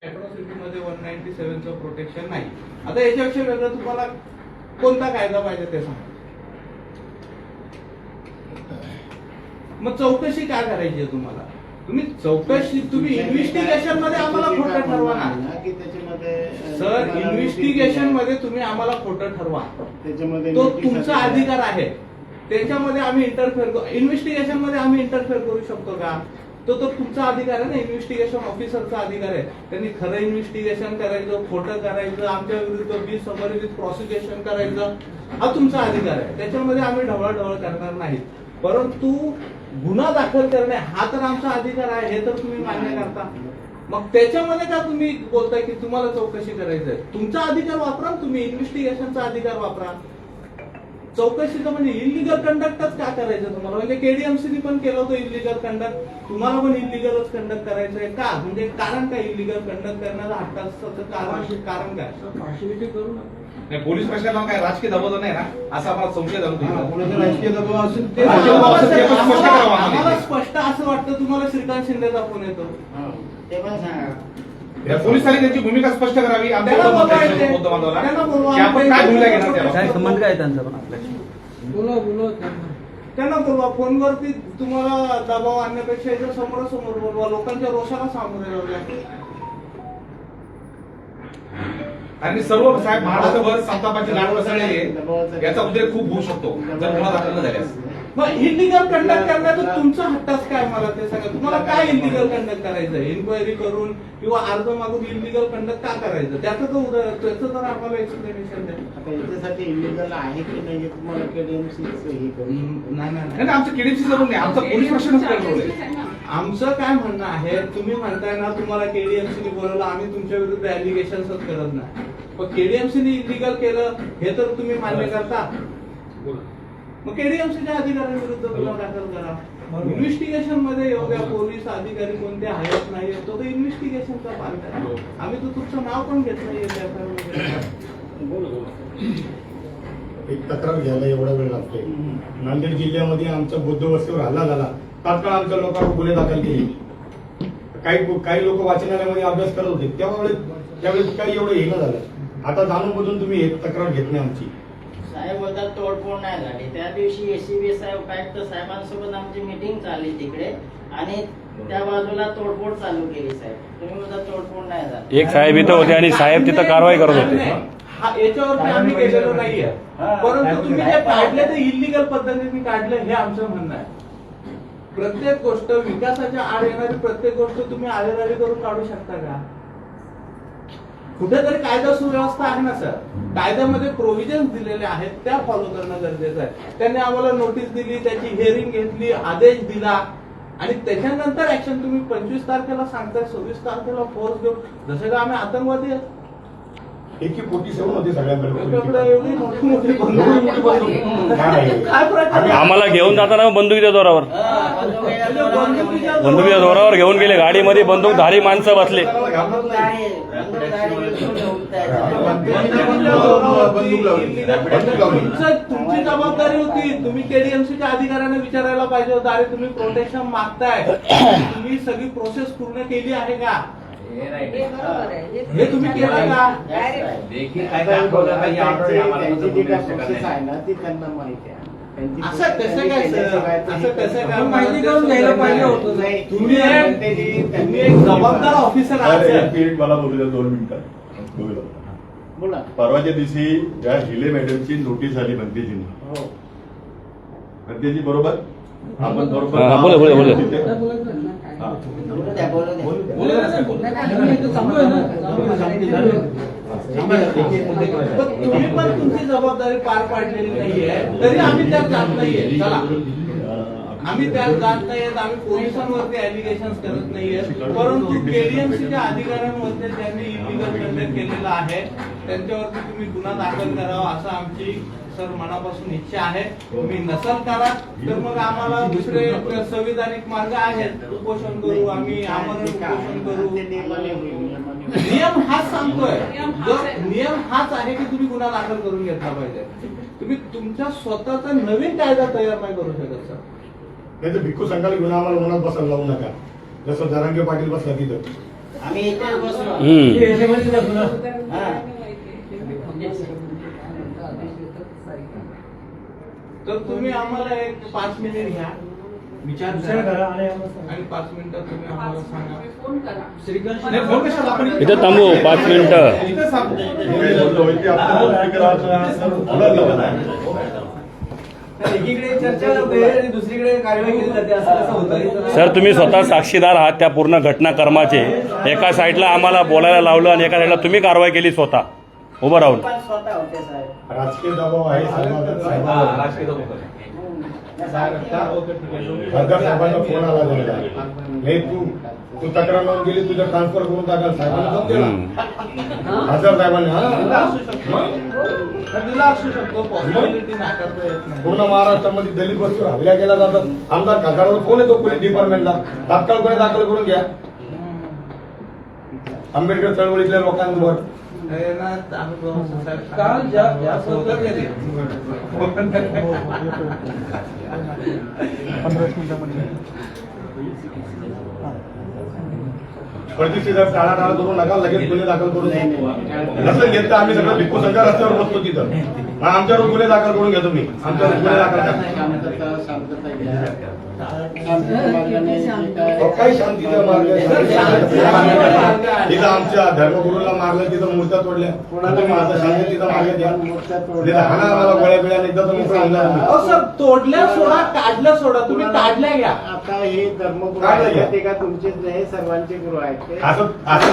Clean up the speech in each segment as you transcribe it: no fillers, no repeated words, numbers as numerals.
अॅट्रॉसिटीमध्ये 197चं protection नाही. आता याच्यापेक्षा वेगळं तुम्हाला कोणता कायदा पाहिजे ते सांगा. मग चौकशी काय करायची आहे तुम्हाला? तुम्ही इन्व्हेस्टिगेशन मध्ये आम्हाला खोटं ठरवा ना. सर, इन्व्हेस्टिगेशन मध्ये तुम्ही आम्हाला खोटं ठरवा, तो तुमचा अधिकार आहे. त्याच्यामध्ये आम्ही इन्व्हेस्टिगेशन मध्ये आम्ही इंटरफेअर करू शकतो का? तो तुमचा अधिकार आहे ना. इन्व्हेस्टिगेशन ऑफिसरचा अधिकार आहे. त्यांनी खरं इन्व्हेस्टिगेशन करायचं, खोटं करायचं, आमच्या विरुद्ध बिनसंबंधित प्रोसिक्युशन करायचं, हा तुमचा अधिकार आहे. त्याच्यामध्ये आम्ही ढवळाढवळ करणार नाही. परंतु गुन्हा दाखल करणे हा तर आमचा अधिकार आहे, हे तर तुम्ही मान्य करता. मग त्याच्यामध्ये का तुम्ही बोलताय की तुम्हाला चौकशी करायचंय? तुमचा अधिकार वापरा, तुम्ही इन्व्हेस्टिगेशनचा अधिकार वापरा. चौकशीचं म्हणजे इलिगल कंडक्टच का करायचं तुम्हाला? म्हणजे केडीएमसीने पण केलं होतं इलिगल कंडक्ट, तुम्हाला पण इलिगलच कंडक्ट करायचंय का? म्हणजे कारण काय इलिगल कंडक्ट करण्याचं हट्टाचं कारण काय? पार्शियलिटी करू नका. नाही, पोलीस प्रशासनाला काय राजकीय दबाव नाही ना, असा मला संशय झाला. राजकीय दबाव असेल ते आम्हाला स्पष्ट स्पष्ट असं वाटतं तुम्हाला श्रीकांत शिंदेचा फोन येतो. ते पण सांगा. पोलिसांनी त्यांची भूमिका स्पष्ट करावी. आपण काय भूमिका घेणार त्याला? काय संबंध काय त्यांचा पण आपल्याशी? बोलवा त्यांना बोलवा फोनवरती. तुम्हाला दबाव आणण्यापेक्षा याच्या समोरासमोर बोलवा. लोकांच्या रोषाला सामोरे जाऊ द्या. आणि सर्व साहेब महाराष्ट्रभर संतापाची लाट पसरली, याचा उद्रेक खूप होऊ शकतो जर गुन्हा दाखल न झाल्यास. मग इलिगल कंडक्ट करण्याचं तुमचा हट्टाच काय मला ते सांगा. तुम्हाला काय इलिगल कंडक्ट करायचं? इन्क्वायरी करून किंवा अर्ज मागून इलिगल कंडक्ट का करायचं? त्याचं तर आम्हाला एक्सप्लेनेशन द्या. आता याच्यासाठी इलिगल आहे की नाही तुम्हाला केडीएमसी हे करू. नाही, आमचं केडीएमसी जरूर नाही, आमचं पोलीस प्रशासनच कंट्रोल आहे. आमचं काय म्हणणं आहे, तुम्ही म्हणताय ना तुम्हाला केडीएमसीने बोलवलं, आम्ही तुमच्या विरुद्ध ऍलिगेशनच करत नाही. पण केडीएमसीने इलिगल केलं हे तर तुम्ही मान्य करता. मग केडीएमसीच्या अधिकाऱ्यांविरुद्ध गुन्हा दाखल करा. इन्व्हेस्टिगेशन मध्ये एवढ्या पोलीस अधिकारी कोणते आहेत नाही, तो तर इन्व्हेस्टिगेशनचा पार्ट आहे. आम्ही तर तुमचं नाव पण घेत नाहीये त्या. एक तक्रार घ्यायला एवढा वेळ लागतोय. नांदेड जिल्ह्यामध्ये आमच्या बौद्ध वस्तीवर हल्ला झाला, तात्काळ आमच्या लोकांवर गुन्हे दाखल केले. काही लोक वाचनालयामध्ये अभ्यास करत होते, त्यावेळेस काही एवढं हे न झालं. आता जाणून बुजून तुम्ही एक तक्रार घेत नाही आमची. साहेब बोलतात तोडफोड नाही झाली. त्या दिवशी एसीबी साहेब आयुक्त साहेबांसोबत आमची मीटिंग चालली तिकडे आणि त्या बाजूला तोडफोड चालू केली. साहेब तुम्ही बोलता तोडफोड नाही झाली. एक साहेब इथं होते आणि साहेब तिथं कारवाई करत होते. याच्यावरती आम्ही गेलेलो नाहीये, परंतु तुम्ही जे काढले ते इलिगल पद्धतीने काढले हे आमचं म्हणणं आहे. प्रत्येक गोष्ट विकासाच्या आड येणारी प्रत्येक गोष्ट तुम्ही आळेराळी करून काढू शकता का? कुठेतरी कायदा सुव्यवस्था आहे ना सर. कायद्यामध्ये प्रोव्हिजन्स दिलेले आहेत, त्या फॉलो करणं गरजेचं आहे. त्यांनी आम्हाला नोटीस दिली, त्याची हिअरिंग घेतली, आदेश दिला आणि त्याच्यानंतर ऍक्शन तुम्ही 25 तारखेला सांगताय, 26 तारखेला फोर्स घेऊन, जसं का आम्ही आतंकवादी आहेत. एकी 47 मध्ये सगळ्यांकडे एवढी मोठी मोठी आम्हाला घेऊन जाताना बंदुकीच्या जोरावर घेऊन गेले. गाडीमध्ये बंदूकधारी माणसं बसले. तुमची जबाबदारी होती. तुम्ही केडीएमसीच्या अधिकाऱ्यांना विचारायला पाहिजे होतं, अरे तुम्ही प्रोटेक्शन मागताय, तुम्ही सगळी प्रोसेस पूर्ण केली आहे का? हे तुम्ही केलं का? असं कसं काय सर? असं कसं काय? माहिती करून घ्यायला पाहिजे होतं. तुम्ही एक जबाबदार ऑफिसर आहात. मला बोलू द्या 2 मिनिटं. बोला. परवाच्या दिवशी या हिले मॅडमची नोटीस आली भंतेजींनी. भंतेजी बरोबर आपण तुम्ही पण तुमची जबाबदारी पार पाडलेली नाहीये, तरी आम्ही त्यात जात नाहीये. चला, आम्ही त्यात जात नाहीयेत, आम्ही पोलिसांवरती ऍलिगेशन करत नाहीये. परंतु केडीएमसीच्या अधिकाऱ्यांमध्ये ज्यांनी इलिगल कंडक्ट केलेला आहे त्यांच्यावरती तुम्ही गुन्हा दाखल करावा असं आमची सर मनापासून इच्छा आहे. तुम्ही नसल करा तर मग आम्हाला दुसरे संविधानिक मार्ग आहेत. उपोषण करू, आम्ही आमरण उपोषण करू. नियम हाच सांगतोय, नियम हाच आहे की तुम्ही गुन्हा दाखल करून घेतला पाहिजे. तुम्ही तुमच्या स्वतःचा नवीन कायदा तयार नाही करू शकत सर. नाही तर भिक्खू संघाला घेऊन आम्हाला मनात बसायला लावू नका, जसं जरांगे पाटील बसला तिथं. आम्ही इथे बसलो. हा. तर तुम्ही आम्हाला एक 5 मिनिट घ्या, विचार करा आणि 5 मिनिटात तुम्ही आम्हाला सांगा. नाही, फोन कशाला आपण इथं थांबू 5 मिनिटं. इथं थांबू. मी बोलतो की आपल्याला speaker असं बोलायला लावलं नाही. एकीकडे चर्चा होते आणि दुसरीकडे कारवाई केली जाते, असं कसं होतं? सर तुम्ही स्वतः साक्षीदार आहात त्या पूर्ण घटनाक्रमाचे. एका साईडला आम्हाला बोलायला लावलं आणि एका साईडला तुम्ही कारवाई केली स्वतः उभं राहून. पण स्वतः होते साहेब. राजकीय दबाव आहे साहेबांचा. हा, राजकीय दबाव. खासदार साहेबांना फोन आला त्यांना. हे तू तक्रार नोंद केली, तुझं ट्रान्सफर करून टाकाल साहेबांना जाऊन दिला. खासदार साहेबांनी हा दिला असू शकतो, पॉसिबिलिटी नाकारता येत नाही. पूर्ण महाराष्ट्रामध्ये दलित वस्तीवर हल्ला केला जातात. आमदार खासदारावर फोन येतो पोलीस डिपार्टमेंटला, तात्काळ गुन्हे दाखल करून घ्या. आंबेडकर चळवळीतल्या लोकांवर हे ना, अनुभव साहेब, काल ज्या होतं कधी? परिस्थिती जर टाळाटाळ करू नका, लगेच गुन्हे दाखल करू. नसेल घेत तर आम्ही सगळं भिक्खू संघ रस्त्यावर बसतो तिथं. आमच्यावर गुन्हे दाखल करून घ्या तुम्ही. आमच्यावर गुन्हे दाखल करा. काही शांतीचा मार्ग आहे. तिथं आमच्या धर्मगुरूला मारलं, तिथं मूर्त्या तोडल्या. तुम्ही माझा शांततेचा मार्ग द्या. तिथं हाना आम्हाला गोळ्या बिळ्या एकदा तर मोकळं होऊन जा. अहो सर, तोडल्या सोडा, काढल्या सोडा, तुम्ही काढल्या घ्या. आता हे धर्मगुरू काढलं आहेत घ्या. ते का तुमचेच नाही, सर्वांचे गुरु आहेत ते. असं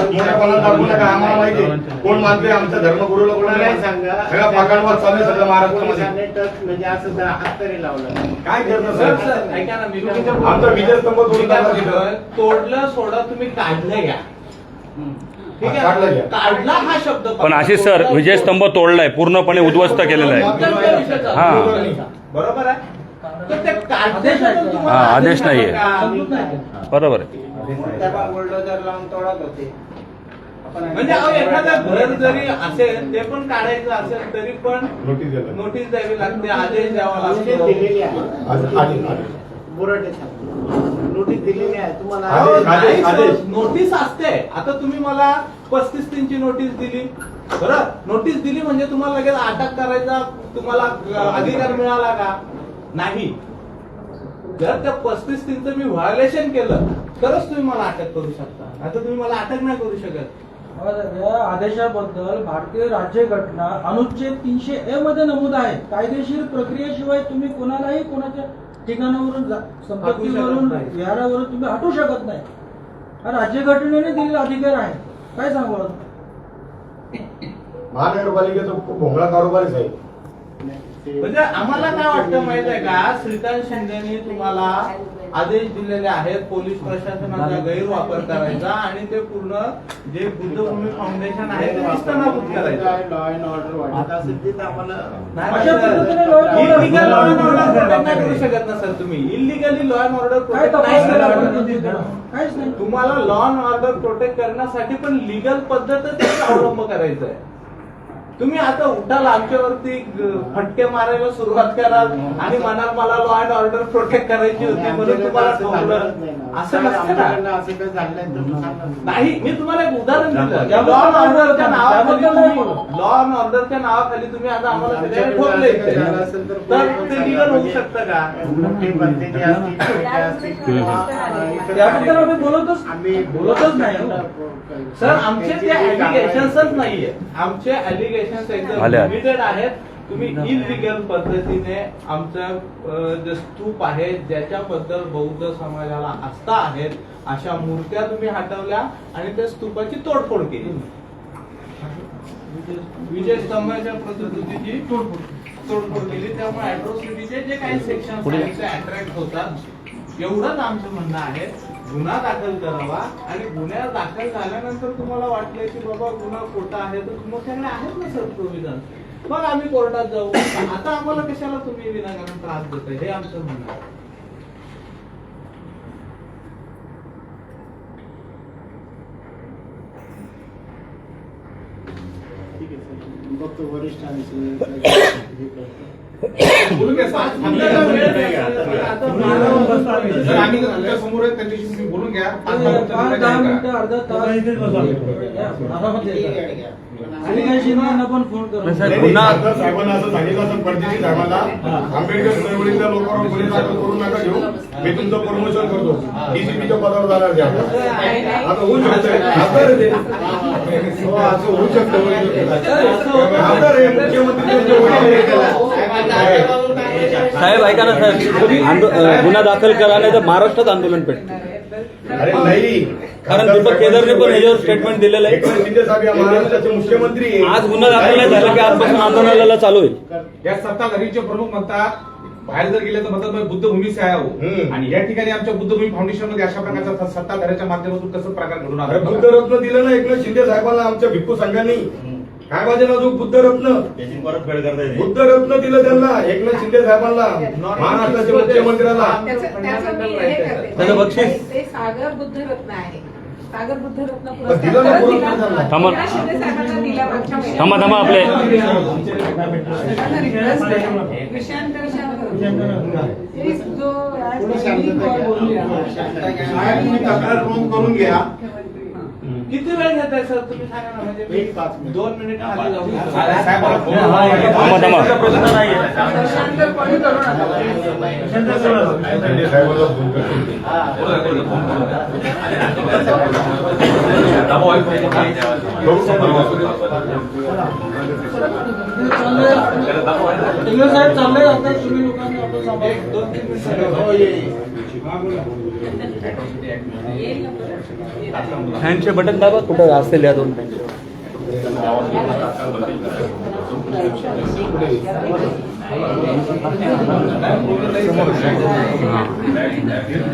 मोठ्यापणा दाखवू नका. आम्हाला माहिती आहे कोण मानते आमच्या धर्मगुरूला, कोण कोणालाही नाही. सांगा. सगळा पाकांवर चालू आहे सगळं महाराष्ट्रामध्ये. पोलिसांनी टच म्हणजे असं हात तरी लावलं. काय करतो सर, सर? सर, ऐका ना, मी तुमच्या आमचा विजयस्तंभ मी तोडून काय टाका म्हणतोय, तिथं. तोडलं सोडा, तुम्ही काढलं घ्या. ठीक काढलं आहे, घ्या. काढला हा शब्द पण आशिष सर विजयस्तंभ तोडलाय, पूर्णपणे उद्ध्वस्त केलेला आहे. हा. बरोबर आहे. तर ते काढण्याबद्दल तुम्हाला हा, आदेश नाहीये. का? बरोबर आहे. त्याला बुलडोजर लावून तोडत होते. म्हणजे अहो, एखादं घर जरी असेल, ते पण काढायचं असेल तरी पण नोटीस द्यायला. नोटीस द्यावी लागते, आदेश द्यावा नोटीस लागतो. दिलेली आहे. आदेश. बुरटे साहेब नोटीस दिलेली आहे तुम्हाला. अहो, नाही, आदेश. नोटीस असते. आता तुम्ही मला 35 नोटीस दिली, बरं, नोटीस दिली म्हणजे तुम्हाला लगेच अटक करायचा तुम्हाला अधिकार मिळाला का? नाही. जर त्या 35 मी व्हायोलेशन केलं तरच तुम्ही मला अटक करू शकता. आता तुम्ही मला अटक नाही करू शकत. या आदेशाबद्दल भारतीय राज्यघटना अनुच्छेद 300A मध्ये नमूद आहे, कायदेशीर प्रक्रियेशिवाय तुम्ही कोणालाही कोणाच्या ठिकाणावरून संपत्तीवरून नाही. विहारावरून तुम्ही हटू शकत नाही. हा राज्यघटनेने दिलेला अधिकार आहे. काय सांगू आता? महानगरपालिकेचा खूप भोंगळा कारोबार आहे साहेब. म्हणजे आम्हाला काय वाटतं माहित आहे का, श्रीकांत शिंदेनी तुम्हाला आदेश दिलेले आहेत पोलीस प्रशासनाचा गैरवापर करायचा आणि ते पूर्ण जे बुद्धभूमी फाउंडेशन आहे ते निष्ठानाबूत करायचं. लॉ अँड ऑर्डर वाटत असेल ते आम्हाला अशा पद्धतीने law and order illegal law and order protect नाही करू शकत ना सर तुम्ही. इलिगली लॉ अँड ऑर्डर काय प्रोटेक्ट तपास नाही केला करू आपण शकत. तिथे? काहीच नाही. तुम्हाला लॉ अँड ऑर्डर प्रोटेक्ट करण्यासाठी पण लिगल पद्धतच अवलंब करायचं आहे. तुम्ही आता उठाल आमच्यावरती फटके मारायला सुरुवात कराल आणि म्हणाल मला लॉ अँड ऑर्डर प्रोटेक्ट करायची होती म्हणून तुम्हाला ठोकलं. असं नसतं ना. असं काय झालंय तर सांगा. नाही, मी तुम्हाला एक उदाहरण दिलं. त्याबद्दल लॉ अँड ऑर्डरच्या नावाखाली त्याबद्दल नाही तुम्ही बोलत. लॉ अँड ऑर्डरच्या नावाखाली तुम्ही आता आम्हाला सगळ्यांना आमच्याकडे ठोकले असं इथे. झालं असेल तर तर कोणी ते पण लिगल होऊ सांगा. शकतं का? मोठे भरतेचे असतील, छोटे असतील किंवा इतर त्याबद्दल आम्ही बोलतच नाही. सर, आमचे ते ऍलिगेशन्सच नाहीये. आमचे ऍलिगेशन्स एकदम आले. लिमिटेड आहेत. तुम्ही इलिगल पद्धतीने आमचं जे स्तूप आहे ज्याच्याबद्दल बौद्ध समाजाला आस्था आहेत अशा मूर्त्या तुम्ही हटवल्या आणि त्या स्तूपाची तोडफोड केली. विजय स्तंभाच्या प्रतिकृतीची तोडफोड केली. त्यामुळे अॅट्रॉसिटीचे जे काही सेक्शन आहेत ते अट्रॅक्ट होतात. एवढंच आमचं म्हणणं आहे. गुन्हा दाखल करावा आणि गुन्हा दाखल झाल्यानंतर तुम्हाला वाटलं की बाबा गुन्हा खोटा आहे तर तुमच्याकडे आहेत ना सर प्रोव्हिजन, मग आम्ही कोर्टात जाऊ. आता आम्हाला कशाला तुम्ही विनाकारण त्रास देताय हे आमचं म्हणणं आहे. ठीक आहे सर. बघतो वरिष्ठांशी बोलून घ्या सर. आपल्याला वेळ नाही आता मला जर आम्ही जर तुमच्या समोर आहे त्यांच्याशी तुम्ही बोलून घ्या. 5-10 मिनिटं अर्धा तास आरामात येतात. आणि काही शिंदेना पण फोन करून नाही, खासदार साहेबांना असं सांगितलं असं परदेशी साहेबांना आंबेडकर चळवळीतल्या लोकांवर गुन्हे दाखल करू नका घेऊ, मी तुमचं प्रमोशन करतो, डीसीपीच्या पदावर जाणार द्या. आता होऊ शकतंय, खासदार आहे ते. हो, असं होऊ शकतं. खासदार आहे, मुख्यमंत्री त्यांचे वडील आहेत. साहेब ऐका ना साहेब, गुन्हा दाखल करा नाही तर महाराष्ट्रात आंदोलन पेटतं. अरे नाही, कारण दीपक केदारने पण ह्याच्यावर स्टेटमेंट दिलेलं आहे. एकनाथ शिंदे साहेब या महाराष्ट्राचे मुख्यमंत्री आहे. आज गुन्हा दाखल नाही झाला की आजपासून आंदोलनाला चालू होईल. या सत्ताधारीचे प्रमुख म्हणतात बाहेर जर गेले तर म्हणतात मी बुद्धभूमी से आया हूं. हम्म. आणि या ठिकाणी आमच्या बुद्धभूमी फाउंडेशन मध्ये अशा प्रकारचा सत्ताधाऱ्याच्या माध्यमातून कसं प्रकार घडून अरे आला? बुद्धरत्न दिलं ना एकनाथ शिंदे साहेबांना आमच्या भिक्खू संघांनी. काय पाहिजे ना जो बुद्धरत्न, त्याची परतफेड करता येते. बुद्धरत्न दिलं त्यांना एकनाथ शिंदे साहेबांना, महाराष्ट्राच्या मुख्यमंत्र्याला. त्याचं बक्षीस? ते सागर बुद्धरत्न आहे. सागर बुद्धरत्न पण दिलं ना पुरस्कार. थांबा. एकनाथ शिंदे साहेबांना दिला मागच्या महिन्यात. थांबा आपले त्यांना request आहे. विषयांतर ते जो साहेब तुम्ही तक्रार नोंद करून घ्या. किती वेळ घेत आहे सर तुम्ही सांगा ना, म्हणजे मी 2 मिनिट खाली जाऊ. साहेबाला फोन थांबा. विषयांतर कोणी करू नका. शिंदे साहेबांना फोन करतो. टिंगरे साहेब चालले जातात, तुम्ही लोकांनी आपलं सांभाळ. 1-2-3 मिनिट. हो, ये. फॅनचे बटन दाबा कुठं असेल या 2 फॅनचे.